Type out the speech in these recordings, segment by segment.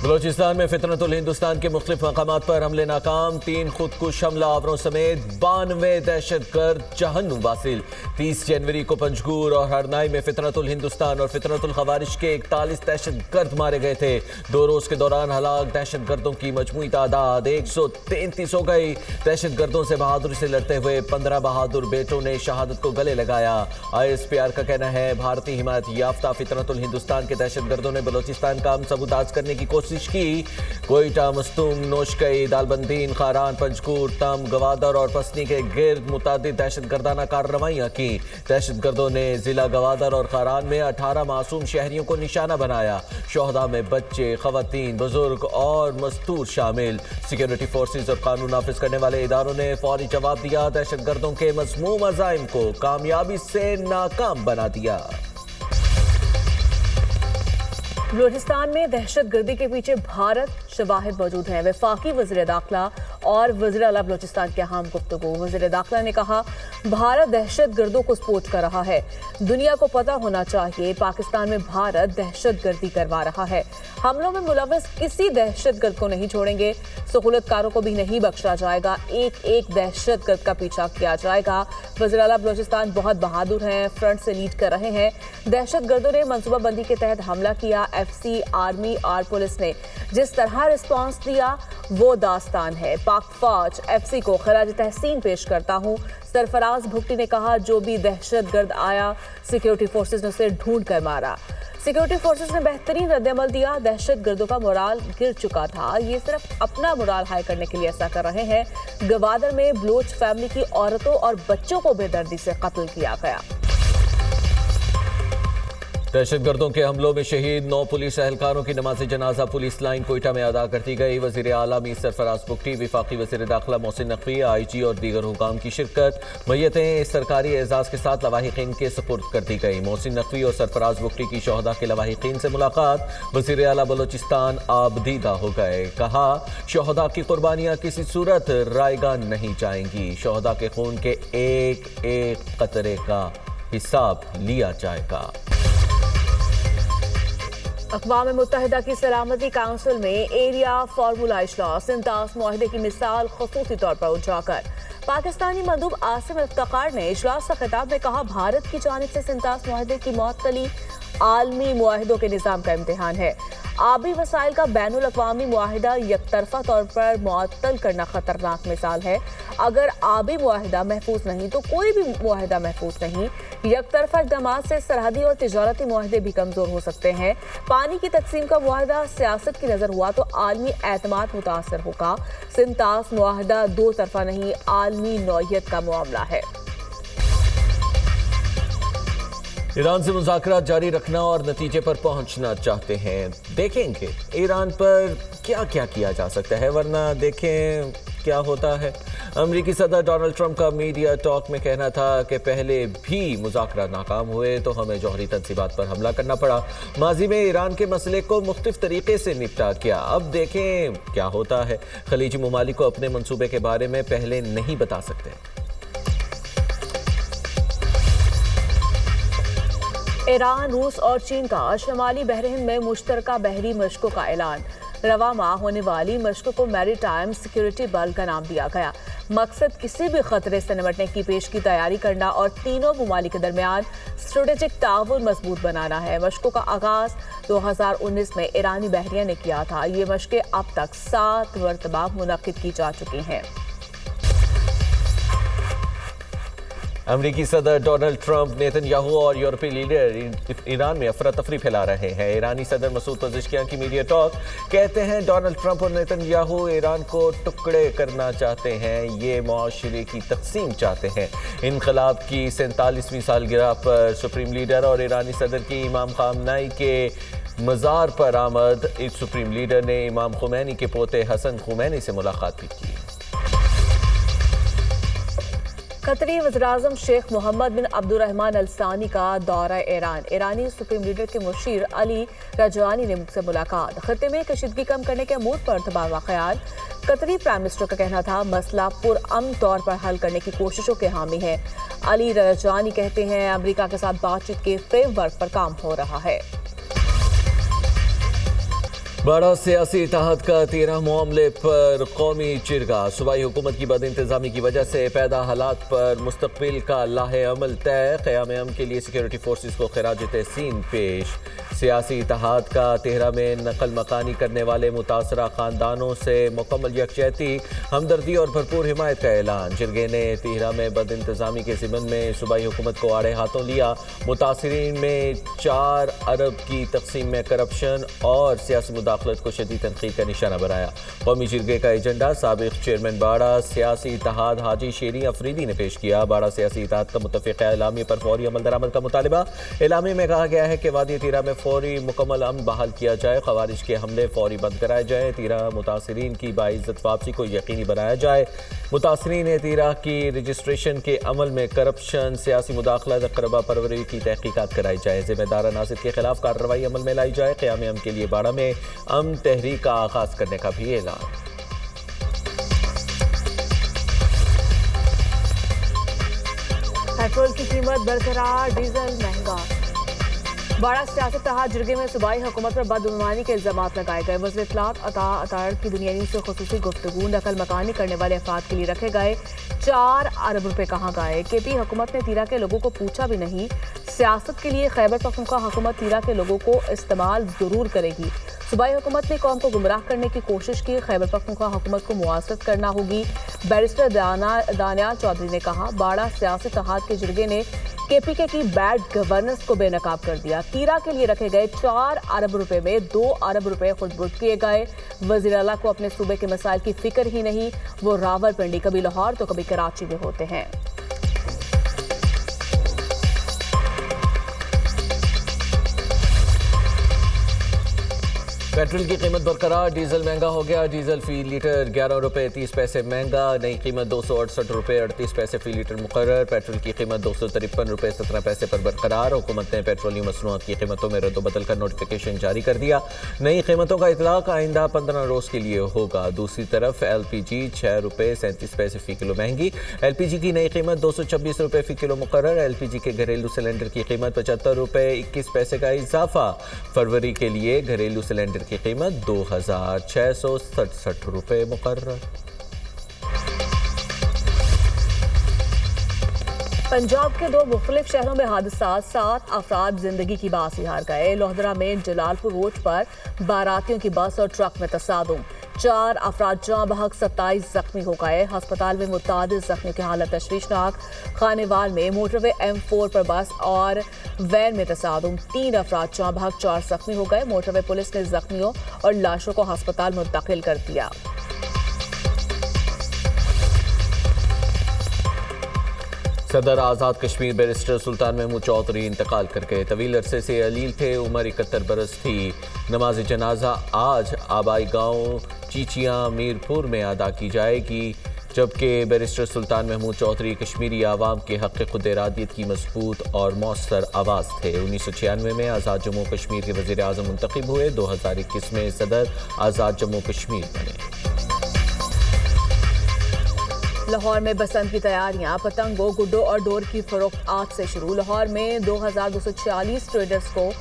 بلوچستان میں فطرت ہندوستان کے مختلف مقامات پر حملے ناکام، 3 خودکش حملہ آوروں سمیت 92 دہشت گرد جہنم واصل۔ 30 جنوری کو پنجگور اور ہرنائی میں فطرت ہندوستان اور فطرت الخوارج کے 41 دہشت گرد مارے گئے تھے۔ 2 روز کے دوران ہلاک دہشت گردوں کی مجموعی تعداد 133 ہو گئی۔ دہشت گردوں سے بہادری سے لڑتے ہوئے 15 بہادر بیٹوں نے شہادت کو گلے لگایا۔ ISPR کا کہنا ہے بھارتی حمایت یافتہ فطرت الہندوستان کے دہشت گردوں نے بلوچستان کا امن سبوداز کرنے کی کوشش کی۔ کوئٹہ، مستونگ، نوشکئی، دالبندین، خاران، پنجگور، تم، گوادر اور پسنی کے گرد متعدد دہشت گردانہ کارروائیاں کی۔ دہشت گردوں نے ضلع گوادر اور خاران میں 18 معصوم شہریوں کو نشانہ بنایا۔ شہداء میں بچے، خواتین، بزرگ اور مستور شامل۔ سیکیورٹی فورسز اور قانون نافذ کرنے والے اداروں نے فوری جواب دیا، دہشت گردوں کے مذموم عزائم کو کامیابی سے ناکام بنا دیا۔ بلوچستان میں دہشت گردی کے پیچھے بھارت شواہد موجود ہیں۔ وفاقی وزیر داخلہ اور وزیر اعلیٰ بلوچستان کے اہم گفتگو۔ وزیر داخلہ نے کہا بھارت دہشت گردوں کو سپورٹ کر رہا ہے، دنیا کو پتہ ہونا چاہیے پاکستان میں بھارت دہشت گردی کروا رہا ہے، حملوں میں ملوث کسی دہشت گرد کو نہیں چھوڑیں گے، سہولت کاروں کو بھی نہیں بخشا جائے گا، ایک دہشت گرد کا پیچھا کیا جائے گا۔ وزیر اعلیٰ بلوچستان بہت بہادر ہیں، فرنٹ سے لیڈ کر رہے ہیں۔ دہشت گردوں نے منصوبہ بندی کے تحت حملہ کیا، FC، آرمی اور پولیس نے جس طرح رسپانس دیا وہ داستان ہے۔ پاک فوج FC کو خراج تحسین پیش کرتا ہوں۔ سرفراز بھگٹی نے کہا جو بھی دہشت گرد آیا سیکیورٹی فورسز نے اسے ڈھونڈ کر مارا۔ سیکیورٹی فورسز نے بہترین رد عمل دیا۔ دہشت گردوں کا مورال گر چکا تھا، یہ صرف اپنا مورال ہائی کرنے کے لیے ایسا کر رہے ہیں۔ گوادر میں بلوچ فیملی کی عورتوں اور بچوں کو بے دردی سے قتل کیا گیا۔ دہشت گردوں کے حملوں میں شہید 9 پولیس اہلکاروں کی نماز جنازہ پولیس لائن کوئٹہ میں ادا کر دی گئی۔ وزیر اعلیٰ میر سرفراز بگٹی، وفاقی وزیر داخلہ محسن نقوی، IG اور دیگر حکام کی شرکت۔ میتیں سرکاری اعزاز کے ساتھ لواحقین کے سپرد کر دی گئی۔ محسن نقوی اور سرفراز بگٹی کی شہداء کے لواحقین سے ملاقات۔ وزیر اعلیٰ بلوچستان آبدیدہ ہو گئے، کہا شہداء کی قربانیاں کسی صورت رائیگاں نہیں جائیں گی، شہداء کے خون کے ایک قطرے کا حساب لیا جائے گا۔ اقوام متحدہ کی سلامتی کونسل میں ایریا فارمولہ اجلاس، سنتاس معاہدے کی مثال خصوصی طور پر اجاگر۔ پاکستانی مندوب عاصم افتخار نے اجلاس کا خطاب میں کہا بھارت کی جانب سے سنتاس معاہدے کی معطلی عالمی معاہدوں کے نظام کا امتحان ہے۔ آبی وسائل کا بین الاقوامی معاہدہ یک طرفہ طور پر معطل کرنا خطرناک مثال ہے۔ اگر آبی معاہدہ محفوظ نہیں تو کوئی بھی معاہدہ محفوظ نہیں۔ یک طرفہ اقدامات سے سرحدی اور تجارتی معاہدے بھی کمزور ہو سکتے ہیں۔ پانی کی تقسیم کا معاہدہ سیاست کی نظر ہوا تو عالمی اعتماد متاثر ہوگا۔ سنتاس معاہدہ 2 طرفہ نہیں، عالمی نوعیت کا معاملہ ہے۔ ایران سے مذاکرات جاری رکھنا اور نتیجے پر پہنچنا چاہتے ہیں۔ دیکھیں گے ایران پر کیا کیا جا سکتا ہے، ورنہ دیکھیں کیا ہوتا ہے۔ امریکی صدر ڈونلڈ ٹرمپ کا میڈیا ٹاک میں کہنا تھا کہ پہلے بھی مذاکرات ناکام ہوئے تو ہمیں جوہری تنصیبات پر حملہ کرنا پڑا۔ ماضی میں ایران کے مسئلے کو مختلف طریقے سے نپٹا کیا، اب دیکھیں کیا ہوتا ہے۔ خلیجی ممالک کو اپنے منصوبے کے بارے میں پہلے نہیں بتا سکتے۔ ایران، روس اور چین کا شمالی بحر ہند میں مشترکہ بحری مشقوں کا اعلان۔ رواں ماہ ہونے والی مشقوں کو میری ٹائم سیکیورٹی بل کا نام دیا گیا۔ مقصد کسی بھی خطرے سے نمٹنے کی پیش کی تیاری کرنا اور تینوں ممالک کے درمیان اسٹریٹجک تعاون مضبوط بنانا ہے۔ مشقوں کا آغاز 2019 میں ایرانی بحریہ نے کیا تھا۔ یہ مشقیں اب تک 7 مرتبہ منعقد کی جا چکی ہیں۔ امریکی صدر ڈونلڈ ٹرمپ، نیتن یاہو اور یورپی لیڈر ایران میں افراتفری پھیلا رہے ہیں۔ ایرانی صدر مسعود پزشکیان کی میڈیا ٹاک، کہتے ہیں ڈونلڈ ٹرمپ اور نیتن یاہو ایران کو ٹکڑے کرنا چاہتے ہیں، یہ معاشرے کی تقسیم چاہتے ہیں۔ انقلاب کی 47ویں سالگرہ پر سپریم لیڈر اور ایرانی صدر کی امام خامنائی کے مزار پر آمد۔ ایک سپریم لیڈر نے امام خمینی کے پوتے حسن خمینی سے ملاقات بھی کی۔ قطری وزیراعظم شیخ محمد بن عبد الرحمن الثانی کا دورہ ایران۔ ایرانی سپریم لیڈر کے مشیر علی رجوانی نے مجھ سے ملاقات۔ خطے میں کشیدگی کم کرنے کے امور پر تبادلہ خیال۔ قطری پرائم منسٹر کا کہنا تھا مسئلہ پرامن طور پر حل کرنے کی کوششوں کے حامی ہے۔ علی رجوانی کہتے ہیں امریکہ کے ساتھ بات چیت کے فریم ورک پر کام ہو رہا ہے۔ बड़ा सियासी इत्तेहाद का 13 मामले पर कौमी जिरगा। सूबाई हुकूमत की बद इंतजामी की वजह से पैदा हालात पर मुस्तकबिल का लाहे अमल तय। क़याम अमन के लिए सिक्योरिटी फोर्सेस को खराज तहसीन पेश। सियासी इत्तेहाद का 13 में नकल मकानी करने वाले मुतासरा ख़ानदानों से मुकम्मल यकजहती, हमदर्दी और भरपूर हिमायत का ऐलान। जिरगे ने 13 में बद इंतजामी के ज़िमन में सूबाई हुकूमत को आड़े हाथों लिया। मुतासरीन में 4 अरब की तकसीम में करप्शन और सियासी मुदाखलत को शदीद तनकीद का निशाना बनाया। कौमी जिरगे का एजेंडा साबिक चेयरमैन बाड़ा सियासी इत्तेहाद हाजी शेरी अफरीदी ने पेश किया। बाड़ा सियासी इत्तेहाद का मुतफ़िक़ा एलामिया पर फौरी अमल दरामद का मुतालिबा। एलामिया में कहा गया है कि वादी तीरा में फौरी मुकम्मल अमन बहाल किया जाए, खवारिज के हमले फौरी बंद कराए जाए, तीरा मुतासरीन की बाइज़्ज़त वापसी को यकीनी बनाया जाए। मुतासरीन तीरा की रजिस्ट्रेशन के अमल में करप्शन, सियासी मुदाखलत, अक़रबा परवरी की तहक़ीक़ात कराई जाए। ज़िम्मेदार नासिर के खिलाफ कार्रवाई अमल में लाई जाए। क़याम अमन के लिए बाड़ा में अमन तहरीक का आगाज़ करने का भी ऐलान। पेट्रोल की कीमत बरकरार, डीजल महंगा। बाड़ा सियासी इत्तेहाद जिरगे में सूबाई हुकूमत पर बदगुमानी के इल्ज़ामात लगाए गए। वज़ीर इत्तलात अता अतार की दुनिया न्यूज़ से खुसूसी गुफ्तगू। नकल मकानी करने वाले अफराद के लिए रखे गए 4 अरब रुपए कहाँ गए? केपी हुकूमत ने तीरा के लोगों को पूछा भी नहीं। सियासत के लिए खैबर पख्तूनख्वा हुकूमत तीरा के लोगों को इस्तेमाल जरूर करेगी। सूबाई हुकूमत ने कौम को गुमराह करने की कोशिश की। खैबर पख्तूनख्वा हुकूमत को मुआसरत करना होगी। बैरिस्टर दानियाल चौधरी ने कहा, बाड़ा सियासी इत्तेहाद के जिरगे ने केपीके की बैड गवर्नेंस को बेनकाब कर दिया। तीरा के लिए रखे गए 4 अरब रुपए में 2 अरब रुपए खुद बुर्द किए गए। वज़ीर आला को अपने सूबे के मसाइल की फिक्र ही नहीं। वो रावलपिंडी, कभी लाहौर तो कभी कराची में होते हैं। पेट्रोल की कीमत बरकरार, डीजल महंगा हो गया। डीजल फी लीटर 11 रुपये 30 पैसे महंगा। नई कीमत 268 रुपये 38 पैसे फी लीटर मुकर्रर। पेट्रोल की कीमत 253 रुपये 17 पैसे पर बरकरार। हुकूमत ने पेट्रोलियम मसनूआत की कीमतों में रद्दबदल का नोटिफिकेशन जारी कर दिया। नई कीमतों का इतलाक आइंदा 15 रोज़ के लिए होगा। दूसरी तरफ LPG 6 रुपये 37 पैसे फी किलो महंगी। LPG की नई कीमत 226 रुपये फी किलो मुकर्रर। LPG के घरेलू सिलेंडर की कीमत 75 रुपये 21 पैसे का इजाफा। फरवरी के लिए घरेलू सिलेंडर की कीमत 2667 रुपये मुकर्रर। पंजाब के 2 मुख्तलिफ शहरों में हादसा, 7 अफराद जिंदगी की बासी हार गए। लोहदरा में जलालपुर रोड पर बारातियों की बस और ट्रक में तसादुम, 4 अफराद जाँ बहक, 27 जख्मी हो गए। अस्पताल में मुतादिद जख्मियों की हालत तशवीशनाक। खानेवाल में मोटरवे M4 पर बस और वैन में तसादुम, 3 अफराद जाँ बहक, 4 जख्मी हो गए। मोटरवे पुलिस ने जख्मियों और लाशों को अस्पताल मुंतकिल कर दिया। सदर आज़ाद कश्मीर बैरिस्टर सुल्तान महमूद चौधरी इंतकाल कर गए। तवील अरसे से अलील थे, उम्र 71 बरस थी। नमाज जनाजा आज आबाई गांव चीचियाँ मीरपुर में अदा की जाएगी। जबकि बैरिस्टर सुल्तान महमूद चौधरी कश्मीरी आवाम के हक़ खुद इरादियत की मजबूत और मौसर आवाज़ थे। 1996 में आज़ाद जम्मू कश्मीर के वज़ीर आज़म मुंतखब हुए। 2021 में सदर आज़ाद जम्मू कश्मीर बने। लाहौर में बसंत की तैयारियां, पतंगों, गुड्डों और डोर की फरोख्त आज से शुरू। लाहौर में 2246 ट्रेडर्स को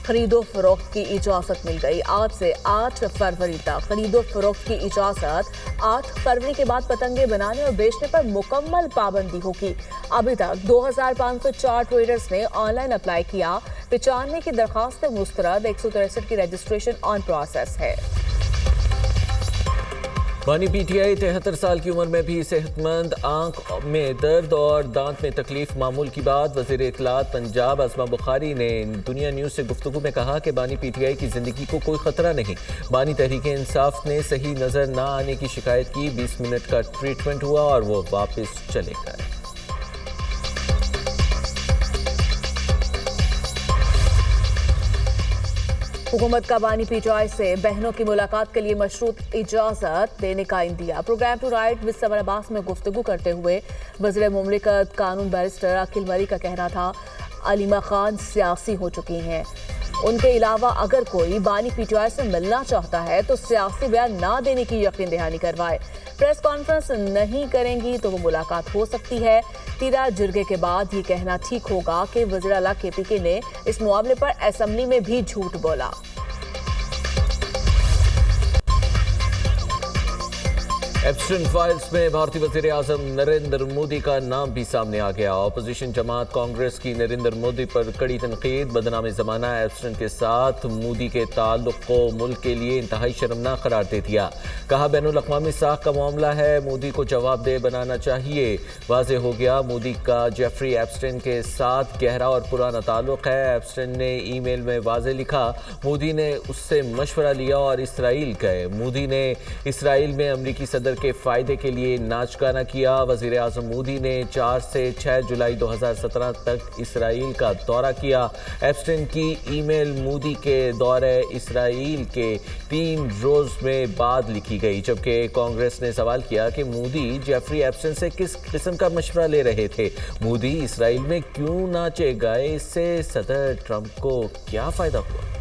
खरीदो फरोख्त की इजाज़त मिल गई। आज से 8 फरवरी तक खरीदो फरोख्त की इजाज़त। 8 फरवरी के बाद पतंगे बनाने और बेचने पर मुकम्मल पाबंदी होगी। अभी तक 2504 ट्रेडर्स ने ऑनलाइन अप्लाई किया। 95 की दरखास्तें मुस्तरद, 163 की रजिस्ट्रेशन ऑन प्रोसेस है। बानी PTI 73 साल की उम्र में भी सेहतमंद, आंख में दर्द और दांत में तकलीफ मामूल की बात। वज़ीर इत्तलात पंजाब असमा बुखारी ने दुनिया न्यूज़ से गुफ्तगू में कहा कि बानी PTI की ज़िंदगी को कोई ख़तरा नहीं। बानी तहरीक इंसाफ ने सही नज़र ना आने की शिकायत की। 20 मिनट का ट्रीटमेंट हुआ और वो वापस चले गए। हुकूमत का बानी PTI से बहनों की मुलाकात के लिए मशरूत इजाज़त देने का इंदिया। Program tonight with Samar Abbas में गुफ्तगू करते हुए वज़ीर मुमलिकत कानून बैरिस्टर अकील मरी का कहना था, अलीमा खान सियासी हो चुकी हैं। उनके अलावा अगर कोई बानी PTI से मिलना चाहता है तो सियासी बयान ना देने की यकीन दहानी करवाए। प्रेस कॉन्फ्रेंस नहीं करेंगी तो वो मुलाकात हो सकती है। तीरा जिरगे के बाद ये कहना ठीक होगा कि वज़ीर आला KPK ने इस मामले पर असेंबली में भी झूठ बोला। एप्स्टन फाइल्स में भारतीय वजीर आजम नरेंद्र मोदी का नाम भी सामने आ गया। अपोजिशन जमात कांग्रेस की नरेंद्र मोदी पर कड़ी तनकीद। बदनाम जमाना एप्स्टन के साथ मोदी के ताल्लुक को मुल्क के लिए इंतहाई शर्मनाक करार दे दिया। कहा बैनुल अक़वामी साख का मामला है, मोदी को जवाबदेह बनाना चाहिए। वाज़ेह हो गया मोदी का जेफरी एप्स्टन के साथ गहरा और पुराना ताल्लुक है। एप्स्टन ने ईमेल में वाज़ेह लिखा, मोदी ने उससे मशवरा लिया और इसराइल गए। मोदी ने इसराइल में अमरीकी सदर के फायदे के लिए नाच गाना किया। वजीर आजम मोदी ने 4 से 6 जुलाई 2017 तक इसराइल का दौरा किया। एप्स्टन की ईमेल मोदी के दौरे इसराइल के 3 रोज में बाद लिखी गई, जबकि कांग्रेस ने सवाल किया कि मोदी जेफरी एप्स्टन से किस किस्म का मशवरा ले रहे थे। मोदी इसराइल में क्यों नाचे गए, इससे सदर ट्रंप को क्या फायदा हुआ।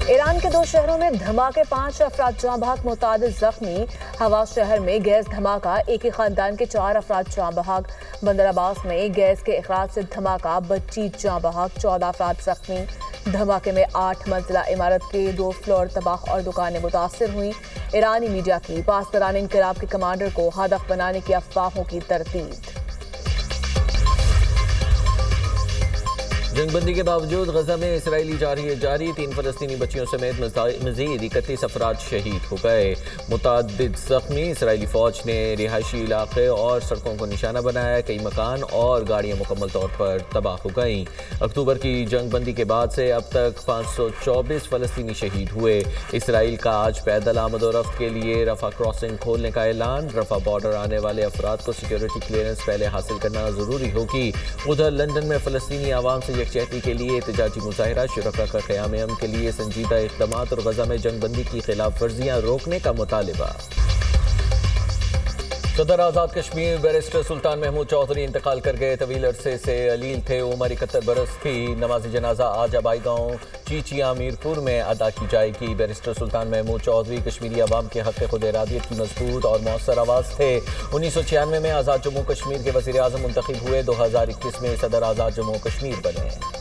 ईरान के 2 शहरों में धमाके, 5 अफराद जाँ बहक, मुतादिद जख्मी। हवास शहर में गैस धमाका, एक ही खानदान के 4 अफराद जाँ बहक। बंदर अब्बास में गैस के अखराज से धमाका, बच्ची जाँ बहक, 14 अफराद जख्मी। धमाके में 8 मंजिला इमारत के 2 फ्लोर तबाह और दुकानें मुतासर हुई। ईरानी मीडिया की पासदारान इनकलाब के कमांडर को हदफ बनाने की अफवाहों की तरतीब। जंगबंदी के बावजूद गजा में इसराइली जारी 3 फलस्तीनी बच्चियों समेत मजीद 31 अफराद शहीद हो गए, मुतादिद जख्मी। इसराइली फौज ने रिहायशी इलाके और सड़कों को निशाना बनाया, कई मकान और गाड़ियां मुकम्मल तौर पर तबाह हो गईं। अक्टूबर की जंगबंदी के बाद से अब तक 524 फलस्तीनी शहीद हुए। इसराइल का आज पैदल आमद और रफ्त के लिए रफा क्रॉसिंग खोलने का ऐलान। रफा बॉर्डर आने वाले अफराद को सिक्योरिटी क्लियरेंस पहले हासिल करना जरूरी होगी। उधर लंदन में फलस्तीनी आवाम से यकजहती के लिए एहतजाजी मुजाहिरा, शुरका का क़याम अमन के लिए संजीदा इक़दामात और गजा में जंगबंदी की खिलाफ वर्जियाँ रोकने का मुतालिबा। सदर आज़ाद कश्मीर बैरिस्टर सुल्तान महमूद चौधरी इंतकाल कर गए। तवील अरसे से अलील थे, उम्र 71 बरस थी। नमाज जनाजा आज आबाई गाँव चीचिया मीरपुर में अदा की जाएगी। बैरिस्टर सुल्तान महमूद चौधरी कश्मीरी अवाम के हक़ खुद इरादियत की मजबूत और मौसर आवाज़ थे। 1996 में आज़ाद जम्मू कश्मीर के वज़ीर आज़म मुंतखब हुए। 2021 में सदर आज़ाद जम्मू कश्मीर बने।